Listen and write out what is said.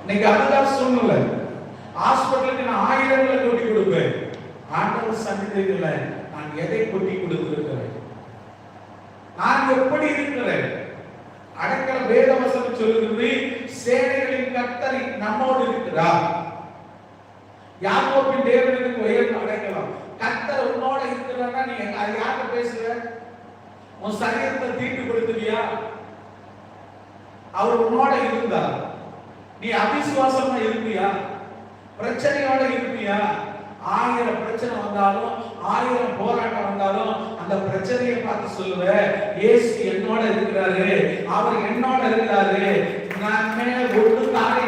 இன்னைக்கு அதுதான் சூழ்நிலை. ஹாஸ்பிட்டலுக்கு நான் ஆயிரங்களை கொட்டி கொடுப்பேன். ஆண்டவர் சன்னிதியில நான் எதை கொட்டி கொடுத்திருக்கிறேன்? நான் எப்படி இருக்கிறேன்? அடக்கல வேத வசனம் சொல்லுகிறது, சேனைகளின் கர்த்தர் நம்மோடு இருக்கிறார். யாக்கோபின் தேவனுக்கு உயர்ந்த அடைக்கலாம். கர்த்தர் உன்னோட இருக்கிறார்னா நீ அது யார்கிட்ட பேசுற? உன் சரீரத்தை தீட்டுப்படுத்துவியா? அவர் உன்னோட இருந்தா நீ அவிசுவாசமா இருப்பியா? பிரச்சனையோட இருப்பியா? 1000 பிரச்சனை வந்தாலும் 1000 போராட்டம் வந்தாலும் அந்த பிரச்சனையை பார்த்து சொல்லுவ, இயேசு என்னோட இருக்கிறாரு, அவர் என்னோட இருக்கிறாரு, நான் மேல ஒன்று தாரை